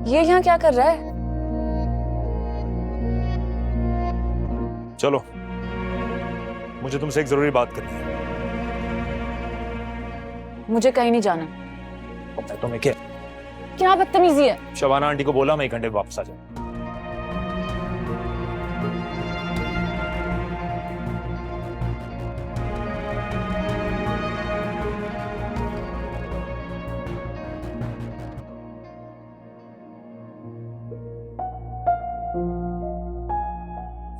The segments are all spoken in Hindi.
ये यहाँ क्या कर रहा है? चलो, मुझे तुमसे एक जरूरी बात करनी है। मुझे कहीं नहीं जाना। तुम्हें क्या क्या बदतमीजी है? शबाना आंटी को बोला मैं 1 घंटे में वापस आ जाऊं।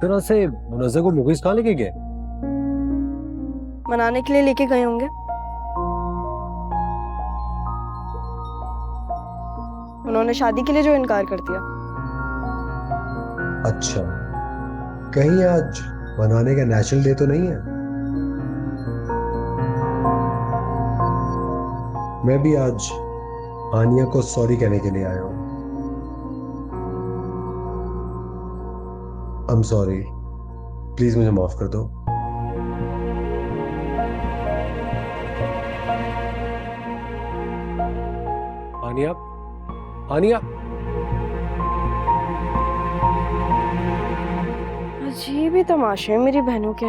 तरह से मुनज़्ज़ा को मुगीज़ कहाँ लेके गए? मनाने के लिए लेके गए होंगे। उन्होंने शादी के लिए जो इनकार कर दिया। अच्छा, कहीं आज मनाने का नेशनल डे तो नहीं है? मैं भी आज आनिया को सॉरी कहने के लिए आया हूँ। I'm sorry, प्लीज मुझे माफ कर दो। आनिया, आनिया। अजीब ही तमाशे हैं मेरी बहनों के।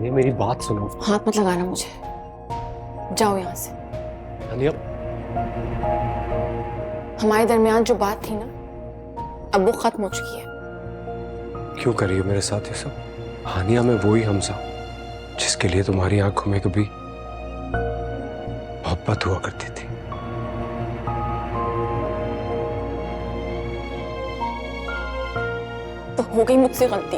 ये मेरी बात सुनो। हाथ मत लगाना मुझे, जाओ यहाँ से। आनिया, हमारे दरमियान जो बात थी ना, अब वो खत्म हो चुकी है। क्यों कर रही हो मेरे साथ ये सब? हानिया में वही हमजा जिसके लिए तुम्हारी आंखों में कभी मोहब्बत हुआ करती थी। तो हो गई मुझसे गलती,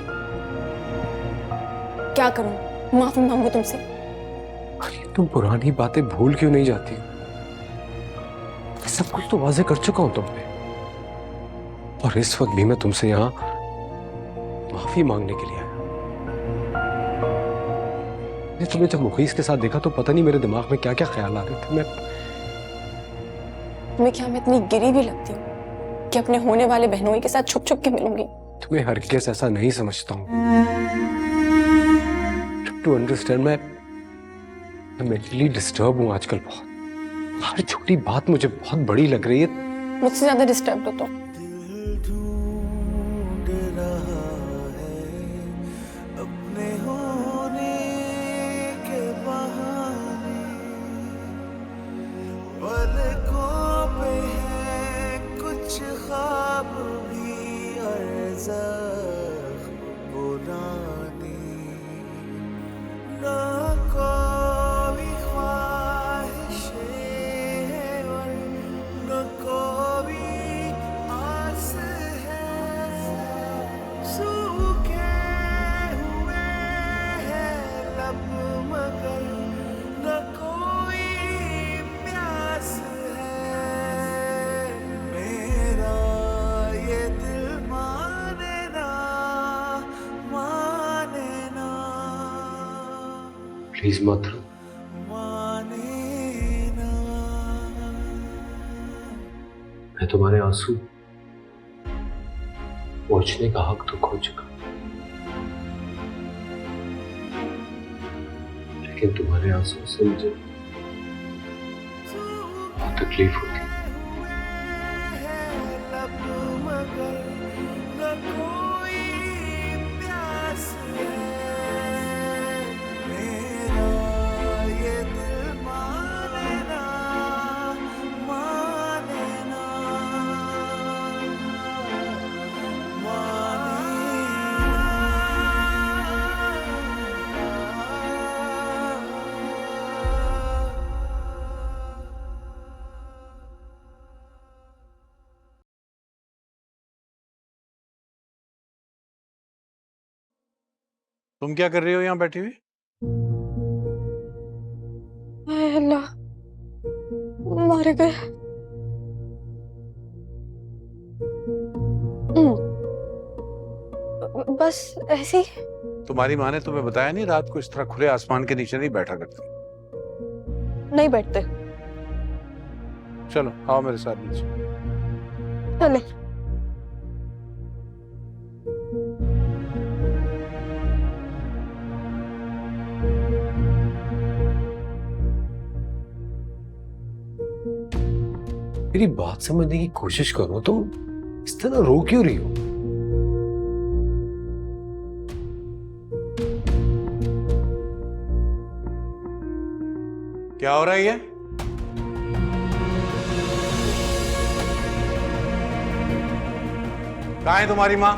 क्या करूं? माफी मांगू तुमसे? अरे तुम पुरानी बातें भूल क्यों नहीं जाती? सब कुछ तो वाजे कर चुका हूं तुम पे, और इस वक्त भी मैं तुमसे यहां माफी मांगने के लिए आया। मैंने तुम्हें जब मुखीस के साथ देखा तो पता नहीं मेरे दिमाग में क्या क्या ख्याल आ रहे थे। तुम्हें क्या मैं इतनी गिरी भी लगती हूँ कि अपने होने वाले बहनोई के साथ छुप छुप के मिलूंगी? तुम्हें हर केस ऐसा नहीं समझता हूँ। टू अंडरस्टैंड, मैं मेंटली डिस्टर्ब हूँ आजकल बहुत। हर छोटी बात मुझे बहुत बड़ी लग रही है। मुझसे ज्यादा डिस्टर्ब हो तुम। प्लीज मत रो। मैं तुम्हारे आंसू पहुंचने का हक तो खो चुका, लेकिन तुम्हारे आंसू से मुझे बहुत तकलीफ होती। तुम क्या कर रही हो यहाँ बैठी हुई? हाय अल्लाह, मारे गए। बस ऐसे ही। तुम्हारी माँ ने तुम्हें बताया नहीं रात को इस तरह खुले आसमान के नीचे नहीं बैठा करती? नहीं बैठते। चलो आओ मेरे साथ नीचे। चले। मेरी बात समझने की कोशिश करो, तुम इस तरह रो क्यों रही हो? क्या हो रहा है ये? कहाँ है तुम्हारी माँ?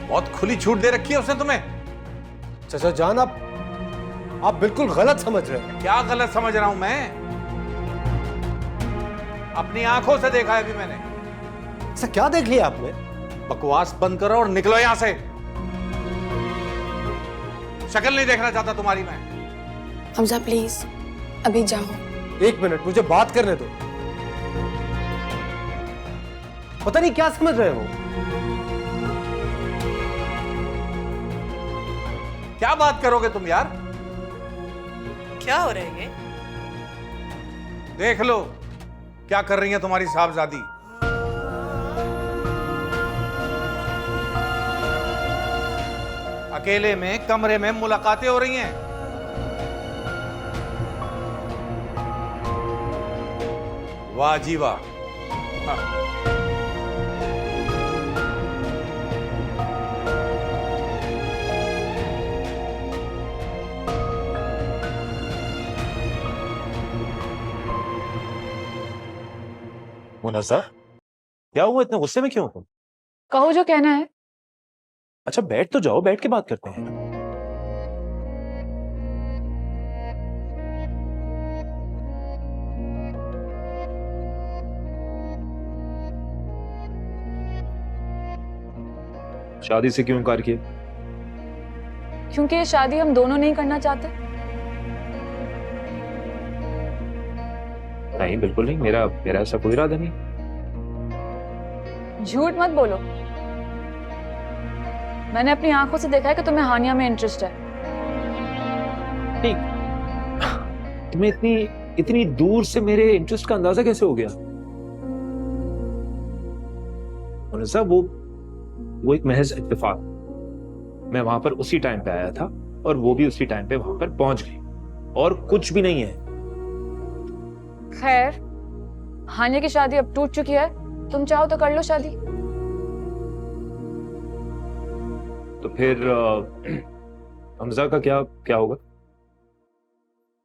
बहुत खुली छूट दे रखी है उसने तुम्हें। चाचा जान, आप बिल्कुल गलत समझ रहे हैं। क्या गलत समझ रहा हूं मैं? अपनी आंखों से देखा है अभी मैंने। ऐसा क्या देख लिया आपने? बकवास बंद करो और निकलो यहां से। शक्ल नहीं देखना चाहता तुम्हारी मैं। हमजा प्लीज अभी जाओ। 1 मिनट, मुझे बात करने दो। पता नहीं क्या समझ रहे हो। क्या बात करोगे तुम यार? क्या हो रहा है ये? देख लो क्या कर रही है तुम्हारी साहबजादी। अकेले में कमरे में मुलाकातें हो रही हैं। वाह जी वाह। हाँ। मुनस्सा, क्या हुआ? इतने गुस्से में क्यों हो तुम? कहो जो कहना है। अच्छा बैठ तो जाओ, बैठ के बात करते हैं। शादी से क्यों इनकार किया? क्योंकि ये शादी हम दोनों नहीं करना चाहते। नहीं बिल्कुल नहीं, मेरा मेरा ऐसा कोई इरादा नहीं। झूठ मत बोलो। मैंने अपनी आंखों से देखा है कि तुम्हें हानिया में इंटरेस्ट है। नहीं, तुम्हें इतनी इतनी दूर से मेरे इंटरेस्ट का अंदाजा कैसे हो गया? मुनस्सा, वो एक महज इत्तेफाक। मैं वहां पर उसी टाइम पे आया था और वो भी उसी टाइम पे वहां पर पहुंच गई, और कुछ भी नहीं है। खैर, हानिया की शादी अब टूट चुकी है। तुम चाहो तो कर लो शादी। तो फिर हमजा का क्या क्या होगा?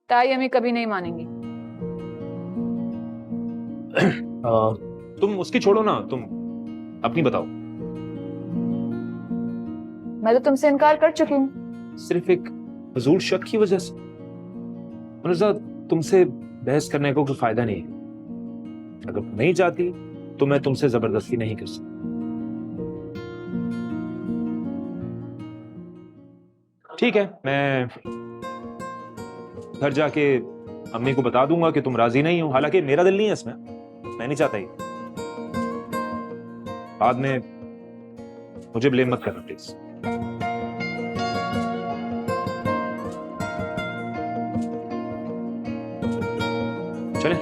ताई अम्मी कभी नहीं मानेंगी। तुम उसकी छोड़ो ना, तुम अपनी बताओ। मैं तो तुमसे इनकार कर चुकी हूँ। सिर्फ एक फजूल शक की वजह से? मुनस्सा, तुमसे बहस करने को कोई फायदा नहीं है। अगर तुम नहीं चाहती तो मैं तुमसे जबरदस्ती नहीं कर सकता। ठीक है, मैं घर जाके अम्मी को बता दूंगा कि तुम राजी नहीं हो। हालांकि मेरा दिल नहीं है इसमें, मैं नहीं चाहता ये। बाद में मुझे ब्लेम मत करना प्लीज। चले।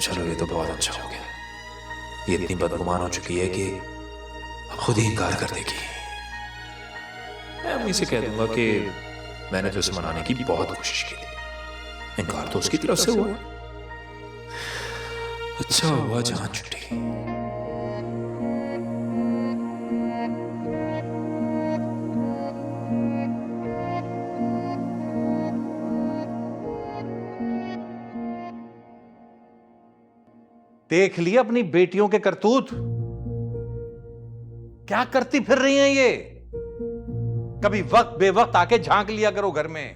चलो ये तो बहुत अच्छा हो गया। ये इतनी बदगुमान हो चुकी है कि अब खुद ही इनकार कर देगी। मैं अम्मी से कह दूंगा कि मैंने तो उसे मनाने की बहुत कोशिश की थी, इनकार तो उसकी तरफ से हुआ। अच्छा हुआ जान छुटी। देख लिया अपनी बेटियों के करतूत, क्या करती फिर रही हैं ये। कभी वक्त बेवक्त आके झांक लिया करो घर में।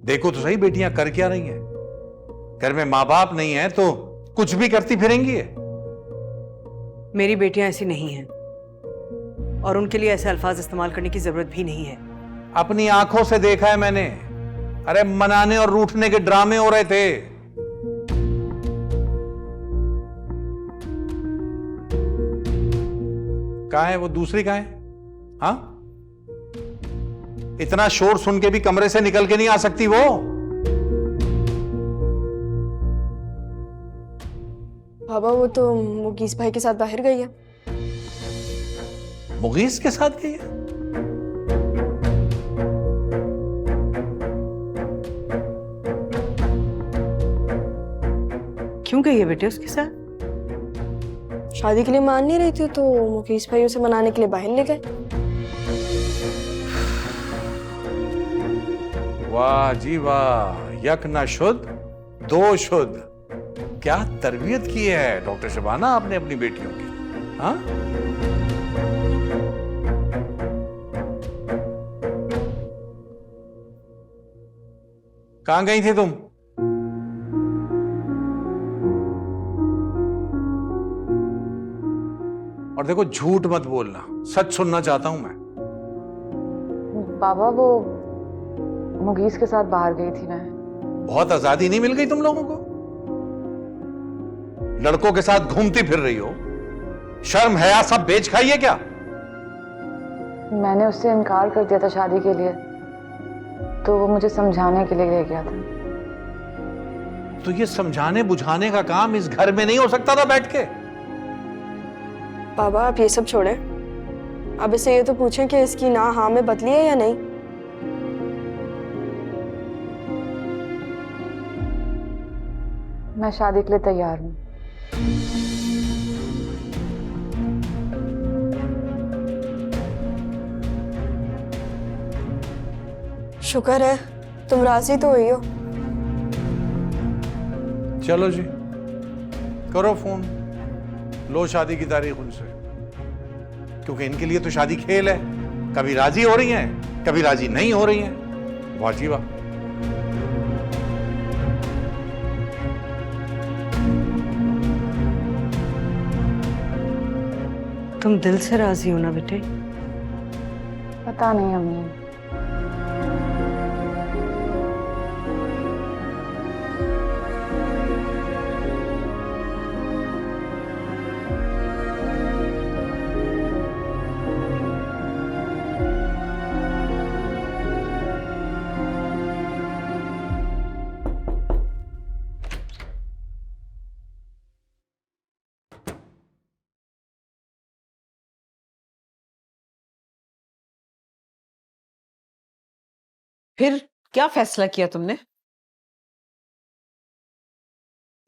देखो तो सही बेटियां कर क्या रही हैं। घर में माँ बाप नहीं है तो कुछ भी करती फिरेंगी ये। मेरी बेटियां ऐसी नहीं हैं और उनके लिए ऐसे अल्फाज इस्तेमाल करने की जरूरत भी नहीं है। अपनी आंखों से देखा है मैंने। अरे मनाने और रूठने के ड्रामे हो रहे थे। कहाँ है वो दूसरी? कहाँ है? हाँ, इतना शोर सुन के भी कमरे से निकल के नहीं आ सकती वो? बाबा वो तो मुगीस भाई के साथ बाहर गई है। मुगीस के साथ गई है? क्यों गई है बेटे उसके साथ? शादी के लिए मान नहीं रही थी तो मुगीस भाई उसे मनाने के लिए बाहर ले गए। वाह जी वाह, यक न शुद्ध दो शुद्ध। क्या तरबियत की है डॉक्टर शबाना आपने अपनी बेटियों की। हाँ, कहां गई थी तुम? और देखो झूठ मत बोलना, सच सुनना चाहता हूं मैं। बाबा वो मुगीस के साथ बाहर गई थी मैं। बहुत आजादी नहीं मिल गई तुम लोगों को? लड़कों के साथ घूमती फिर रही हो, शर्म हया सब बेच खाई है क्या? मैंने उससे इनकार कर दिया था शादी के लिए, तो वो मुझे समझाने के लिए ले गया था। तो ये समझाने बुझाने का काम इस घर में नहीं हो सकता था बैठ के? बाबा आप ये सब छोड़ें, अब इसे ये तो पूछें कि इसकी ना हाँ में बदली है या नहीं। मैं शादी के लिए तैयार हूँ। शुक्र है तुम राजी तो हुई हो। चलो जी, करो फोन, लो शादी की तारीख उनसे, क्योंकि इनके लिए तो शादी खेल है। कभी राजी हो रही हैं, कभी राजी नहीं हो रही हैं। बहुत जी वाह। तुम दिल से राजी हो ना बेटे? पता नहीं अम्मी। फिर क्या फैसला किया तुमने?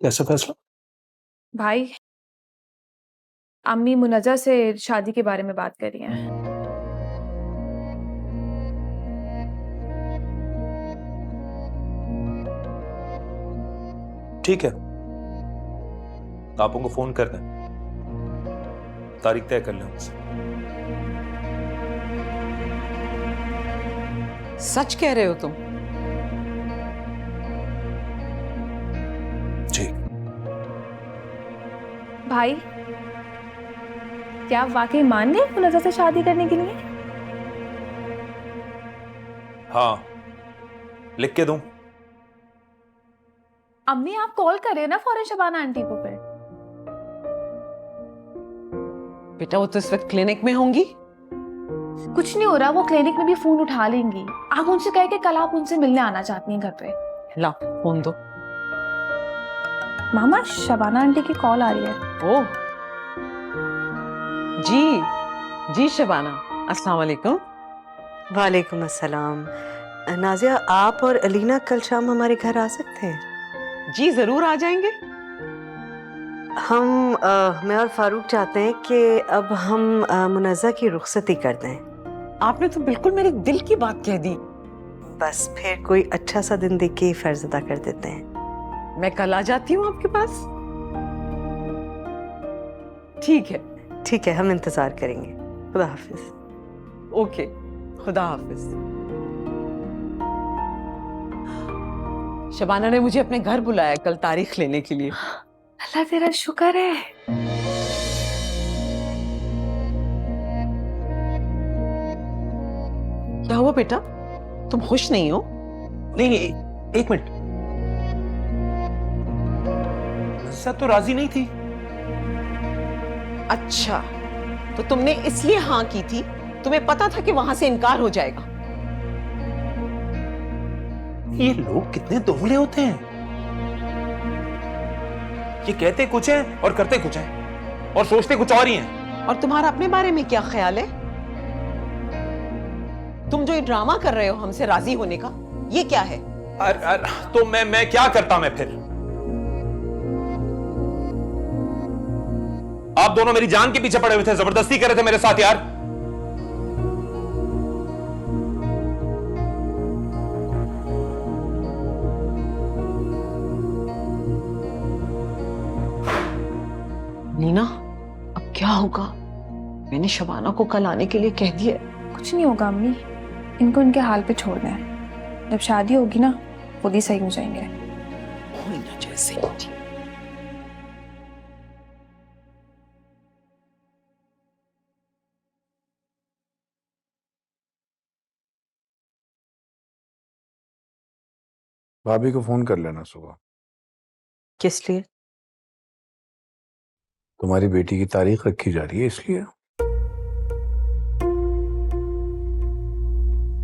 कैसा फैसला? भाई अम्मी मुनज्जा से शादी के बारे में बात कर रही हैं। ठीक है, आपको को फोन कर दें, तारीख तय कर लें उनसे। सच कह रहे हो तुम? जी। भाई क्या आप वाकई मान गए मुनज्जा से शादी करने के लिए? हाँ, लिख के दूं? अम्मी आप कॉल करें ना फौरन शबाना आंटी को। फिर बेटा वो तो इस वक्त क्लिनिक में होंगी। कुछ नहीं हो रहा, वो क्लिनिक में भी फोन उठा लेंगी। आप उनसे कहे कि कल आप उनसे मिलने आना चाहती हैं घर पे। ला फोन दो। मामा शबाना आंटी की कॉल आ रही है। ओह जी जी शबाना, अस्सलाम वालेकुम। वालेकुम अस्सलाम। नाजिया, आप और अलीना कल शाम हमारे घर आ सकते हैं? जी जरूर आ जाएंगे। मैं और फारूक चाहते हैं कि अब हम मुनज्जा की रुखसती कर दें। आपने तो बिल्कुल मेरे दिल की बात कह दी। बस फिर कोई अच्छा सा दिन देख के ही फर्ज अदा कर देते हैं। मैं कल आ जाती हूँ आपके पास। ठीक है। ठीक है, हम इंतजार करेंगे। खुदा हाफिज। ओके, खुदा हाफिज। शबाना ने मुझे अपने घर बुलाया कल तारीख लेने के लिए। अल्लाह तेरा शुक्र है। क्या हुआ बेटा, तुम खुश नहीं हो? नहीं नहीं, एक मिनट। सब तो राजी नहीं थी। अच्छा, तो तुमने इसलिए हाँ की थी, तुम्हें पता था कि वहां से इनकार हो जाएगा। ये लोग कितने दोगले होते हैं। ये कहते कुछ है और करते कुछ है और सोचते कुछ और ही हैं। और तुम्हारा अपने बारे में क्या ख्याल है? तुम जो ये ड्रामा कर रहे हो हमसे राजी होने का, ये क्या है? तो मैं क्या करता मैं फिर? आप दोनों मेरी जान के पीछे पड़े हुए थे, जबरदस्ती कर रहे थे मेरे साथ यार। नीना, अब क्या होगा? मैंने शबाना को कल आने के लिए कह दिया। कुछ नहीं होगा अम्मी, इनको इनके हाल पे छोड़ दें। जब शादी होगी ना, खुद ही सही हो जाएंगे। हो ना जैसे ही। भाभी को फोन कर लेना सुबह। किस लिए? तुम्हारी बेटी की तारीख रखी जा रही है इसलिए।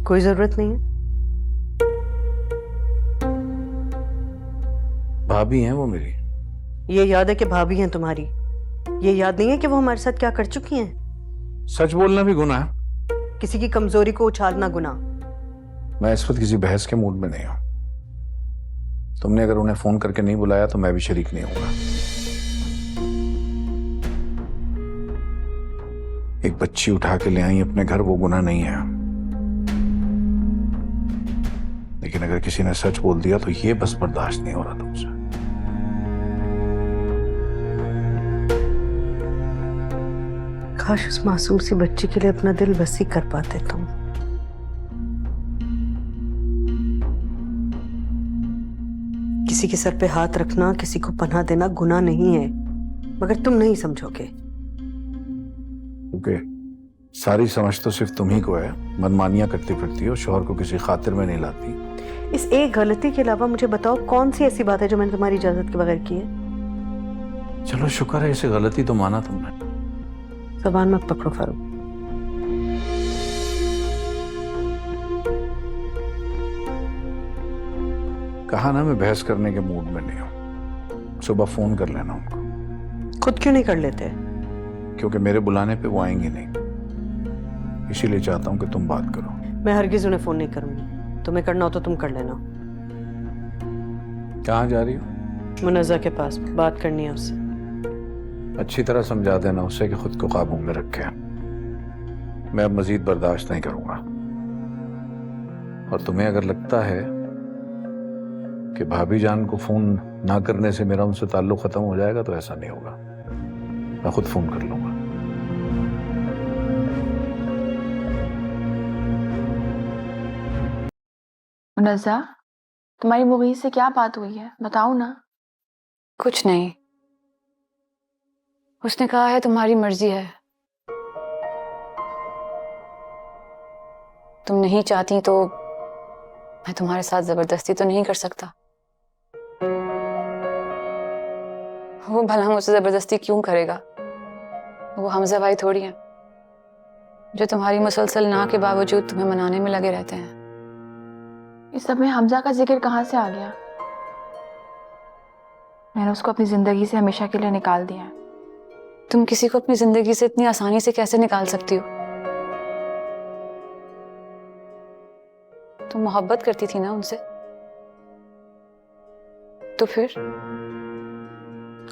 कोई जरूरत नहीं है। भाभी हैं वो मेरी। ये याद है कि भाभी हैं तुम्हारी, ये याद नहीं है कि वो हमारे साथ क्या कर चुकी हैं? सच बोलना भी गुनाह है। किसी की कमजोरी को उछालना गुनाह। मैं इस वक्त किसी बहस के मूड में नहीं हूं। तुमने अगर उन्हें फोन करके नहीं बुलाया तो मैं भी शरीक नहीं होऊंगा। एक बच्ची उठा के ले आई अपने घर, वो गुनाह नहीं है। लेकिन अगर किसी ने सच बोल दिया तो ये बस बर्दाश्त नहीं हो रहा तुमसे। काश उस मासूम सी बच्ची के लिए अपना दिल बसी कर पाते तुम। किसी के सर पे हाथ रखना, किसी को पनाह देना गुनाह नहीं है, मगर तुम नहीं समझोगे। क्योंकि सारी समझ तो सिर्फ तुम ही को है। मनमानियां करती फिरती हो, शौहर को किसी खातिर में नहीं लाती। इस एक गलती के अलावा मुझे बताओ कौन सी ऐसी बात है जो मैंने तुम्हारी इजाजत के बगैर की है? चलो शुक्र है, इसे गलती तो माना तुमने। ज़बान मत पकड़ो फारूक। कहा ना मैं बहस करने के मूड में नहीं हूं। सुबह फोन कर लेना उनको। खुद क्यों नहीं कर लेते? क्योंकि मेरे बुलाने पे वो आएंगी नहीं, इसीलिए चाहता हूं कि तुम बात करो। मैं हरगिज उन्हें फोन नहीं करूंगी। तुम्हें करना हो तो तुम कर लेना। कहाँ जा रही हो? मुनज़्ज़ा के पास बात करनी है उससे। अच्छी तरह समझा देना उसे कि खुद को काबू में रखे। मैं अब मजीद बर्दाश्त नहीं करूंगा। और तुम्हें अगर लगता है कि भाभी जान को फोन ना करने से मेरा उनसे ताल्लुक खत्म हो जाएगा तो ऐसा नहीं होगा। मैं खुद फोन कर लूंगा। मुनज़्ज़ा, तुम्हारी मुगीस से क्या बात हुई है, बताओ ना। कुछ नहीं, उसने कहा है तुम्हारी मर्जी है। तुम नहीं चाहती तो मैं तुम्हारे साथ जबरदस्ती तो नहीं कर सकता। वो भला मुझसे जबरदस्ती क्यों करेगा? वो हमजा भाई थोड़ी है जो तुम्हारी मुसलसल ना के बावजूद तुम्हें मनाने में लगे रहते हैं। इस सब में हमजा का जिक्र कहाँ से आ गया? मैंने उसको अपनी जिंदगी से हमेशा के लिए निकाल दिया है। तुम किसी को अपनी जिंदगी से इतनी आसानी से कैसे निकाल सकती हो? तुम मोहब्बत करती थी ना उनसे, तो फिर?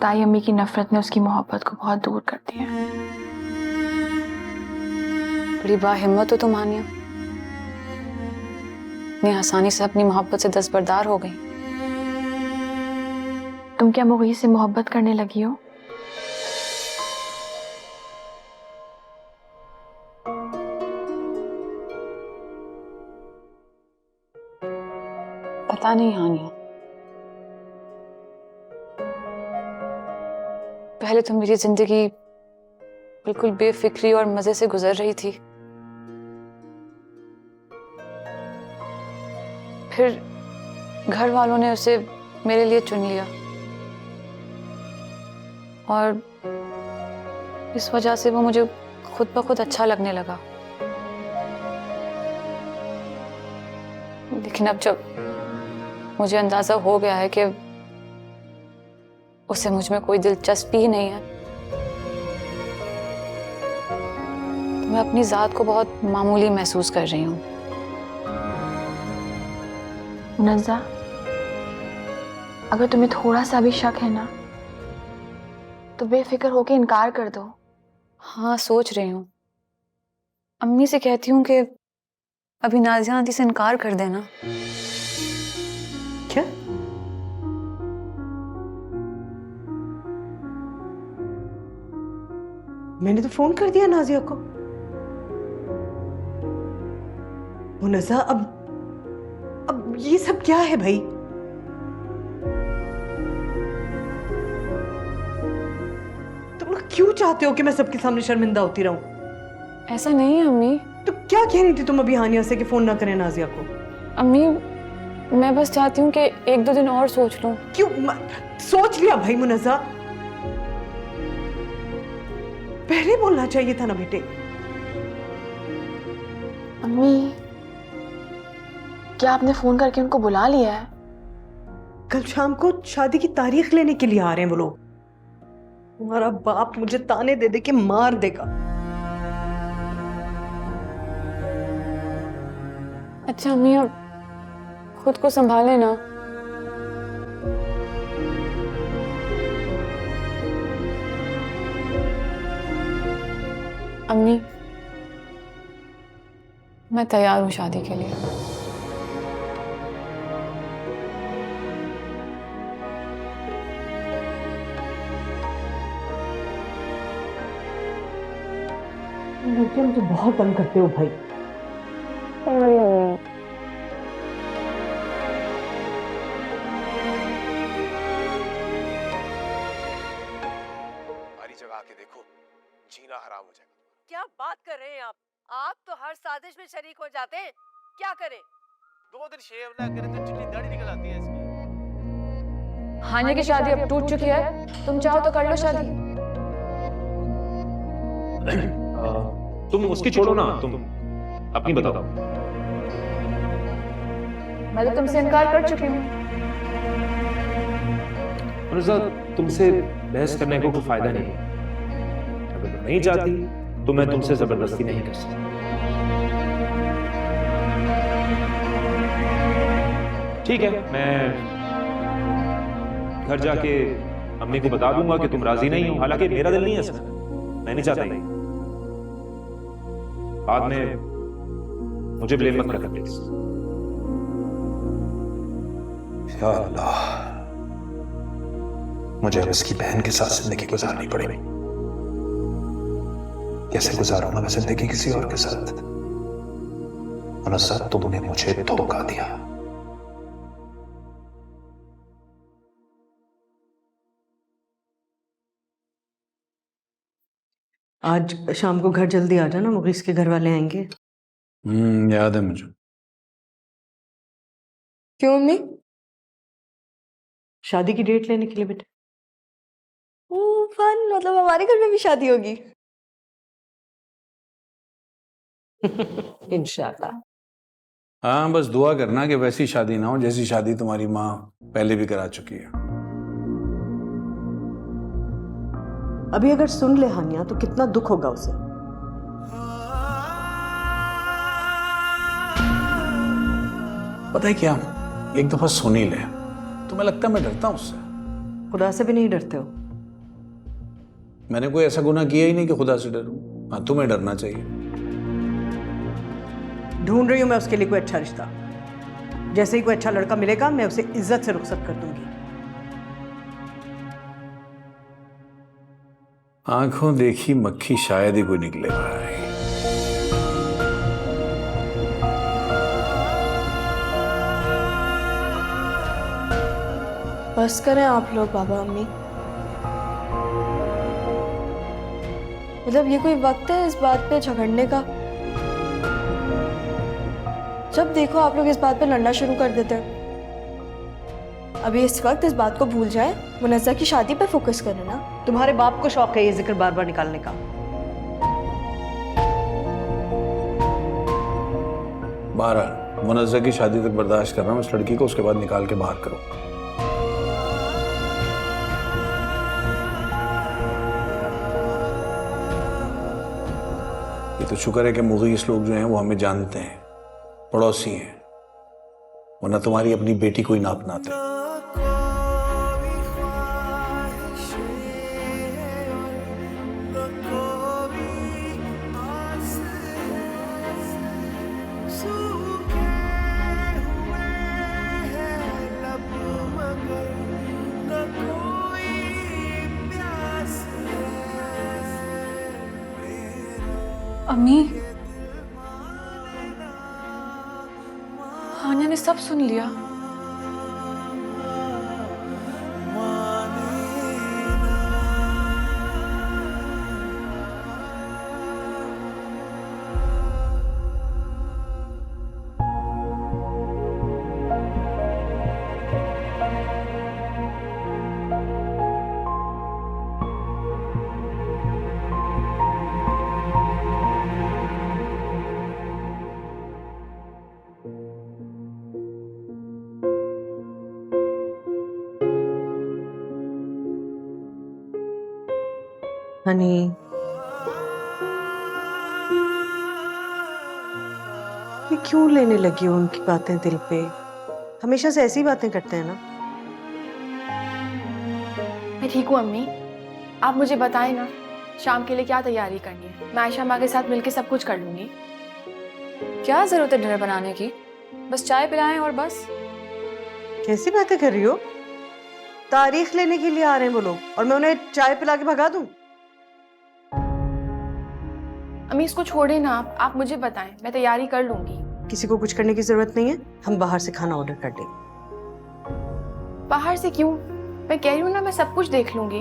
ताई अम्मी की नफरत ने उसकी मोहब्बत को बहुत दूर कर दिया। बड़ी बाहिम्मत हो तुम आनिया, इतनी आसानी से अपनी मोहब्बत से दस्तबरदार हो गई। तुम क्या मुगीस से मोहब्बत करने लगी हो? पता नहीं आनिया, पहले तो मेरी जिंदगी बिल्कुल बेफिक्री और मजे से गुजर रही थी, फिर घर वालों ने उसे मेरे लिए चुन लिया और इस वजह से वो मुझे खुद ब खुद अच्छा लगने लगा। लेकिन अब जब मुझे अंदाजा हो गया है कि उसे मुझ में कोई दिलचस्पी ही नहीं है, तो मैं अपनी जात को बहुत मामूली महसूस कर रही हूँ। मुनज़्ज़ा, अगर तुम्हें थोड़ा सा भी शक है ना, तो बेफिक्र होके इनकार कर दो। हाँ, सोच रही हूँ। अम्मी से कहती हूँ कि अभी नाज़िया आंटी से इनकार कर देना। क्या? मैंने तो फोन कर दिया नाजिया को। मुनज़्ज़ा, अब ये सब क्या है भाई? तुम लोग क्यों चाहते हो कि मैं सबके सामने शर्मिंदा होती रहूं? ऐसा नहीं है अम्मी। तो क्या कह रही थी तुम अभी हानिया से कि फोन ना करें नाजिया को? अम्मी, मैं बस चाहती हूँ कि एक दो दिन और सोच लूं। क्यों? सोच लिया भाई मुनज़्ज़ा, पहले बोलना चाहिए था ना बेटे। अम्मी, क्या आपने फोन करके उनको बुला लिया है? कल शाम को शादी की तारीख लेने के लिए आ रहे हैं वो लोग। तुम्हारा बाप मुझे ताने दे दे के मार देगा। अच्छा अम्मी, अब खुद को संभाले ना। अम्मी, मैं तैयार हूँ शादी के लिए। लड़कियां मुझे बहुत तंग करते हो भाई। हमारी जगह आके देखो, जीना हराम हो जाएगा। क्या बात कर रहे हैं आप तो हर साजिश में शरीक हो जाते हैं। क्या करें? 2 दिन शेव ना करे तो चिट्टी दाढ़ी निकल आती है इसकी। हानिया की शादी अब टूट चुकी है, तुम चाहो तो कर लो शादी। तुम उसकी छोड़ो ना, तुम अपनी बताओ। मैं तो तुमसे इनकार कर चुकी हूँ। मुनज़्ज़ा, तुमसे बहस करने को कोई फायदा नहीं है। अगर तुम नहीं चाहती तो मैं तुमसे जबरदस्ती नहीं कर सकता। ठीक है, मैं घर जाके अम्मी को बता दूंगा कि तुम राजी नहीं हो। हालांकि मेरा दिल नहीं है इसमें, मैं नहीं चाहता। बाद में मुझे ब्लेम मत करना प्लीज। या अल्लाह, मुझे अब इसकी बहन के साथ जिंदगी गुजारनी पड़ेगी। कैसे गुजारूंगा मैं जिंदगी किसी और के साथ? मुनज़्ज़ा, तुमने मुझे धोखा दिया। आज शाम को घर जल्दी आ जाना, मुगीस के घर वाले आएंगे। याद है मुझे। क्यों अम्मी? शादी की डेट लेने के लिए बेटे। ओ फन, मतलब हमारे घर में भी शादी होगी। इंशाल्लाह। हाँ, बस दुआ करना कि वैसी शादी ना हो जैसी शादी तुम्हारी माँ पहले भी करा चुकी है। अभी अगर सुन ले हानिया तो कितना दुख होगा उसे। पता है क्या, एक दफा सुन ही ले। तुम्हें लगता है मैं डरता हूँ उससे? खुदा से भी नहीं डरते हो? मैंने कोई ऐसा गुनाह किया ही नहीं कि खुदा से डरूं। हाँ, तुम्हें डरना चाहिए। ढूंढ रही हूं मैं उसके लिए कोई अच्छा रिश्ता। जैसे ही कोई अच्छा लड़का मिलेगा मैं उसे इज्जत से रुखसत कर दूंगी। आंखों देखी मक्खी शायद ही कोई निकले भाई। बस करें आप लोग बाबा अम्मी। मतलब ये कोई वक्त है इस बात पे झगड़ने का? जब देखो आप लोग इस बात पे लड़ना शुरू कर देते हैं। अभी इस वक्त इस बात को भूल जाए, मुनज़्ज़ा की शादी पे फोकस करें ना। तुम्हारे बाप को शौक है ये जिक्र बार बार निकालने का। बहरहाल मुनज़्ज़ा की शादी तक बर्दाश्त कर रहा हूँ इस लड़की को, उसके बाद निकाल के बाहर करो। ये तो शुक्र है कि मुग़ीस लोग जो हैं वो हमें जानते हैं, पड़ोसी हैं, वरना तुम्हारी अपनी बेटी को ही ना अपनाते। अम्मी, हानिया ने सब सुन लिया। हनी, ये क्यों लेने लगी हो उनकी बातें दिल पे? हमेशा से ऐसी बातें करते हैं ना। मैं ठीक हूँ अम्मी, आप मुझे बताएं ना शाम के लिए क्या तैयारी करनी है। मैं आयशा माँ के साथ मिलकर सब कुछ कर लूंगी। क्या जरूरत है डिनर बनाने की? बस चाय पिलाएं और बस। कैसी बातें कर रही हो? तारीख लेने के लिए आ रहे हैं वो लोग और मैं उन्हें चाय पिला के भगा दूं? अम्मी इसको छोड़े ना, आप मुझे बताएं, मैं तैयारी कर लूंगी। किसी को कुछ करने की जरूरत नहीं है, हम बाहर से खाना ऑर्डर कर लेंगे। बाहर से क्यों? मैं कह रही हूँ ना, मैं सब कुछ देख लूंगी।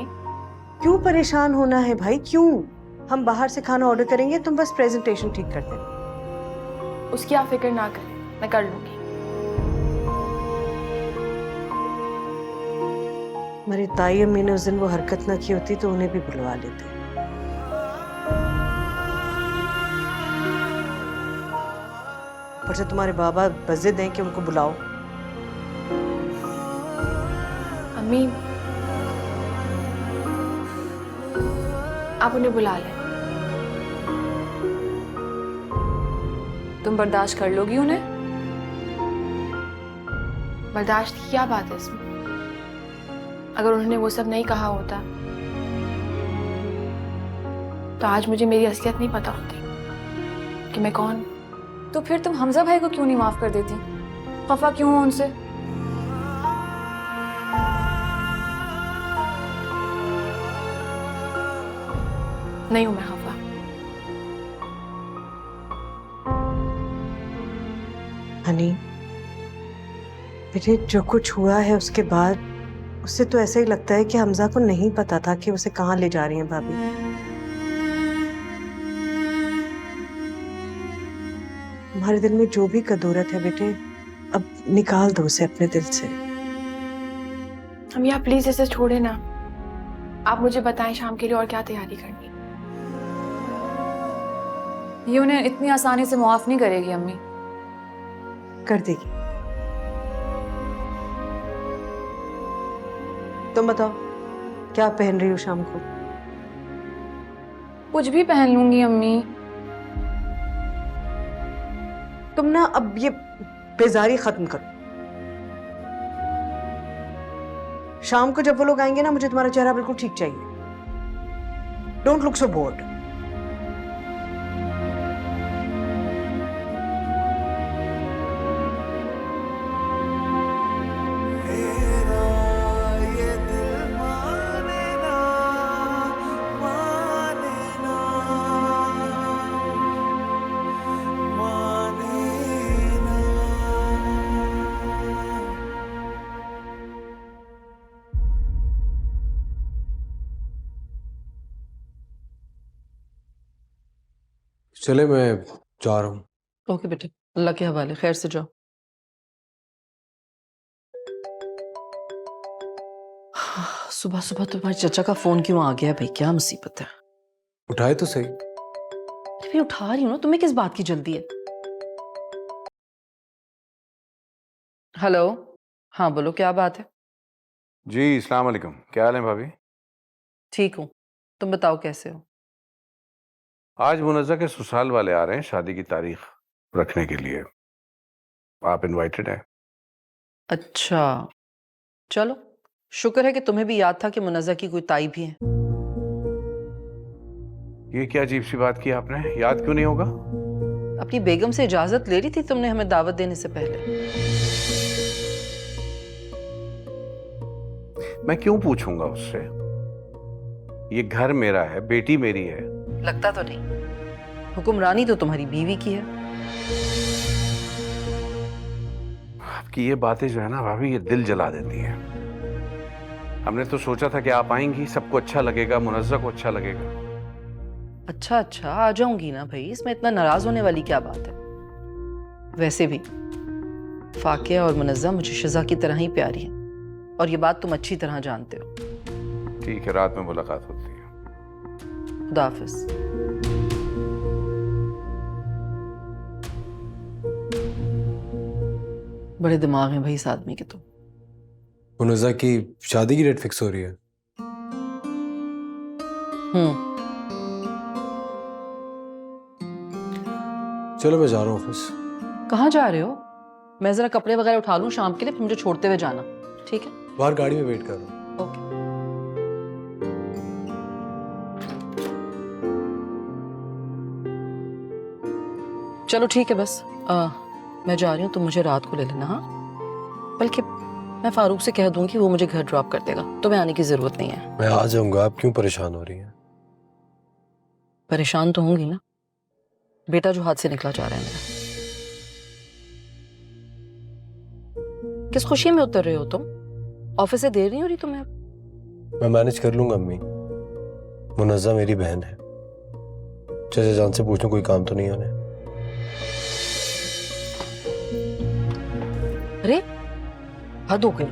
क्यों परेशान होना है भाई, क्यों? हम बाहर से खाना ऑर्डर करेंगे, तुम बस प्रेजेंटेशन ठीक कर देना। उसकी आप फिक्र ना करें, मैं कर लूंगी। हमारी ताई अम्मी ने उस दिन वो हरकत ना की होती तो उन्हें भी बुलवा लेते। पर से तुम्हारे बाबा बज़िद हैं कि उनको बुलाओ। अम्मी आप उन्हें बुला लें। तुम बर्दाश्त कर लोगी उन्हें? बर्दाश्त की क्या बात है इसमें? अगर उन्होंने वो सब नहीं कहा होता तो आज मुझे मेरी असलियत नहीं पता होती कि मैं कौन। तो फिर तुम हमजा भाई को क्यों नहीं माफ कर देती? खफा क्यों हो उनसे? नहीं हूं मैं खफा। हनी, बेटे जो कुछ हुआ है उसके बाद उससे तो ऐसा ही लगता है कि हमजा को नहीं पता था कि उसे कहाँ ले जा रही हैं भाभी। तुम्हारे दिल में जो भी कदूरत है बेटे, अब निकाल दो उसे अपने दिल से। हम यहाँ प्लीज इसे छोड़े ना। आप मुझे बताएं शाम के लिए और क्या तैयारी करनी। ये उन्हें इतनी आसानी से माफ नहीं करेगी अम्मी। कर देगी। तुम बताओ क्या पहन रही हो शाम को? कुछ भी पहन लूंगी अम्मी। तुम ना अब ये बेजारी खत्म करो। शाम को जब वो लोग आएंगे ना, मुझे तुम्हारा चेहरा बिल्कुल ठीक चाहिए। Don't look so board. चले, मैं जा रहा हूँ। ओके बेटे, अल्लाह के हवाले, खैर से जाओ। सुबह सुबह तुम्हारे चचा का फोन क्यों आ गया भाई? क्या मुसीबत है? उठाए तो सही। भी उठा रही हूँ ना, तुम्हें किस बात की जल्दी है? हेलो, हाँ बोलो, क्या बात है? जी अस्सलाम वालेकुम, क्या हाल है भाभी? ठीक हूँ, तुम बताओ कैसे हो? आज मुनज़्ज़ा के ससुराल वाले आ रहे हैं शादी की तारीख रखने के लिए। आप इनवाइटेड हैं। अच्छा, चलो, शुक्र है कि तुम्हें भी याद था कि मुनज़्ज़ा की कोई ताई भी है। ये क्या अजीब सी बात की आपने? याद क्यों नहीं होगा? अपनी बेगम से इजाजत ले रही थी तुमने हमें दावत देने से पहले। मैं क्यों पूछूंगा उससे? ये घर मेरा है, बेटी मेरी है। लगता तो नहीं, हुक्मरानी तो तुम्हारी बीवी की है। आपकी ये बातें जो है ना भाभी, ये दिल जला देती हैं। हमने तो सोचा था कि आप आएंगी, सबको अच्छा लगेगा, मुनज़्ज़ा को अच्छा लगेगा। अच्छा अच्छा, आ जाऊंगी ना भाई, इसमें इतना नाराज होने वाली क्या बात है? वैसे भी फाकिया और मुनज़्ज़ा मुझे शिज़ा की तरह ही प्यारी है, और ये बात तुम अच्छी तरह जानते हो। ठीक है, रात में मुलाकात होती है। खुदा हाफिज़। बड़े दिमाग हैं भाई इस आदमी के तो। मुनज़्ज़ा की शादी की डेट फिक्स हो रही है। चलो मैं जा रहा हूँ ऑफिस। कहाँ जा रहे हो? मैं जरा कपड़े वगैरह उठा लूँ शाम के लिए, फिर मुझे छोड़ते हुए जाना, ठीक है? बाहर गाड़ी में वेट कर रहा हूँ। ओके। चलो ठीक है, बस मैं जा रही हूँ, तुम मुझे रात को ले लेना। हाँ, बल्कि मैं फारूक से कह दूंगी, वो मुझे घर ड्रॉप कर देगा, तुम्हें आने की जरूरत नहीं है। मैं आ जाऊंगा, आप क्यों परेशान हो रही हैं? परेशान तो होंगी ना, बेटा जो हाथ से निकला जा रहा है मेरा। किस खुशी में उतर रहे हो तुम? ऑफिस से देर नहीं हो रही तुम्हें? मैं मैनेज कर लूंगा अम्मी, मुनज़्ज़ा मेरी बहन है। चाचा जान से पूछूं कोई काम तो नहीं है उन्हें? अरे हद हो गई,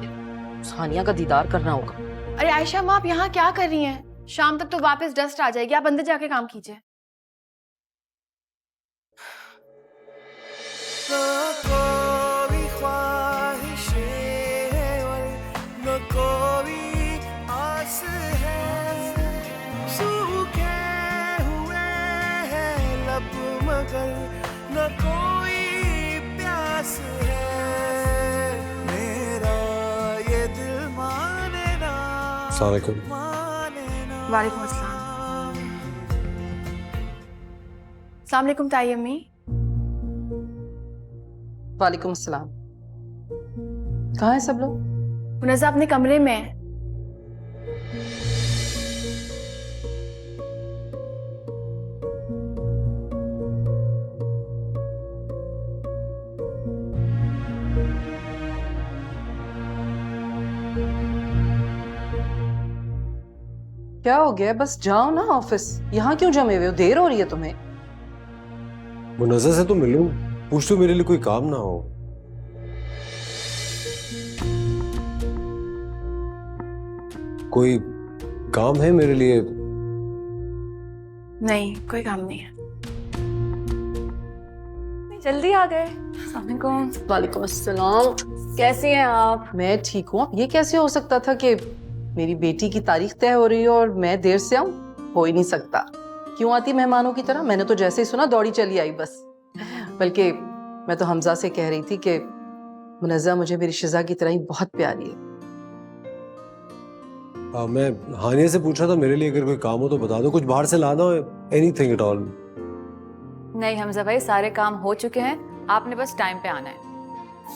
सानिया का दीदार करना होगा। अरे आयशा माँ, आप यहाँ क्या कर रही हैं? शाम तक तो वापस डस्ट आ जाएगी, आप अंदर जाके काम कीजिए। वालेकुम अस्सलाम। अस्सलाम वालेकुम ताई अम्मी। वालेकुम अस्सलाम। कहाँ है सब लोग? मुनज़्ज़ा अपने कमरे में है। क्या हो गया? बस जाओ ना ऑफिस, यहाँ क्यों जमे हुए हो? देर हो रही है तुम्हें। मुनज़्ज़ा से तो मिलूं, पूछ लो मेरे लिए कोई काम ना हो। कोई काम है मेरे लिए? नहीं, कोई काम नहीं है। जल्दी आ गए। अस्सलाम वालेकुम। वालेकुम अस्सलाम। कैसी हैं आप? मैं ठीक हूँ। ये कैसे हो सकता था कि मेरी बेटी की तारीख तय हो रही है और मैं देर से आऊं? हो ही नहीं सकता। क्यों आती मेहमानों की तरह? मैंने तो जैसे ही सुना दौड़ी चली आई बस। बल्कि मैं तो हमजा से कह रही थी कि मुनज़्ज़ा मुझे मेरी शिज़ा की तरह ही बहुत प्यारी है। मैं हानिया से पूछ रहा था मेरे लिए अगर कोई काम हो तो बता दो, कुछ बाहर से लाना हो, एनीथिंग एट ऑल। नहीं हमजा भाई, सारे काम हो चुके हैं, आपने बस टाइम पे आना है।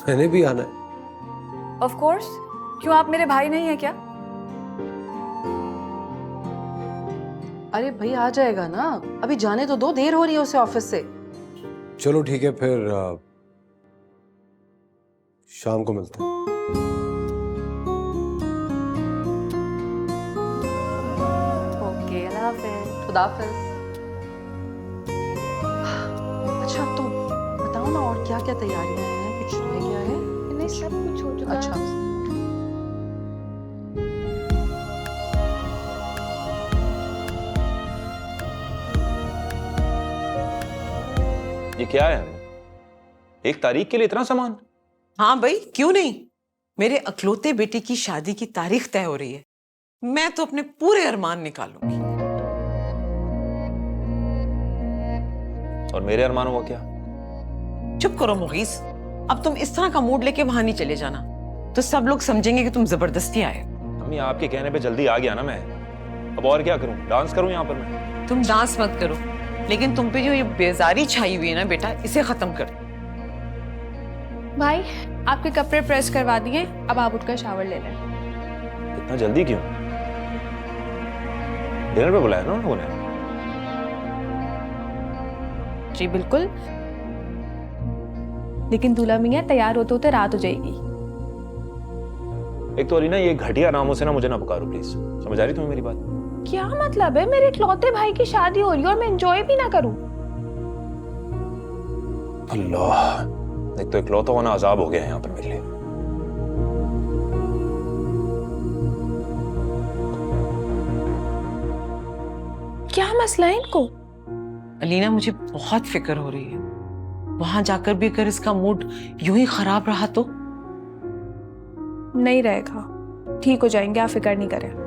मैंने भी आना है। ऑफ कोर्स, क्यों आप मेरे भाई नहीं है क्या? अरे भाई आ जाएगा ना, अभी जाने तो दो, देर हो रही है उसे ऑफिस से। चलो ठीक है फिर शाम को मिलते हैं। ओके, अल्लाह हाफिज़। खुदा हाफिज़। क्या क्या तैयारियां हैं, कुछ रह गया है? नहीं, सब कुछ हो चुका अच्छा। ये क्या है? एक तारीख के लिए इतना सामान? हाँ भाई, क्यों नहीं। मेरे अकलौते बेटे की शादी की तारीख तय हो रही है, मैं तो अपने पूरे अरमान निकालूंगी। और मेरे अरमानों का क्या? चुप करो मुगीस, अब तुम इस तरह का मूड लेके वहां नहीं चले जाना, तो सब लोग समझेंगे कि तुम जबरदस्ती आए। अम्मी आपके कहने पे जल्दी आ गया ना मैं। अब और क्या करूं? डांस करूं यहाँ पर मैं? तुम डांस मत करो, लेकिन तुम पे जो ये बेजारी छाई हुई है ना बेटा, इसे खत्म कर। भाई आपके कपड़े प्रेस करवा दिए, अब आप उठकर शावर ले लें। इतना जल्दी क्यों? डिनर पे बुलाया ना उन्होंने? जी बिल्कुल, लेकिन दूल्हा मियाँ तैयार होते होते रात हो जाएगी। एक तो अलीना, ये घटिया नामों से ना मुझे ना पुकारो प्लीज। समझ आ रही तुम्हें मेरी बात? क्या मतलब है? मेरे इकलौते भाई की शादी हो रही है और मैं एंजॉय भी ना करूं? अल्लाह, एक तो इकलौता होना अजाब हो गया है यहाँ पर मेरे लिए। क्या मसला है इनको? अलीना, मुझे बहुत फिक्र हो रही है, वहां जाकर भी अगर इसका मूड यूं ही खराब रहा तो? नहीं रहेगा, ठीक हो जाएंगे, आप फिक्र नहीं करें।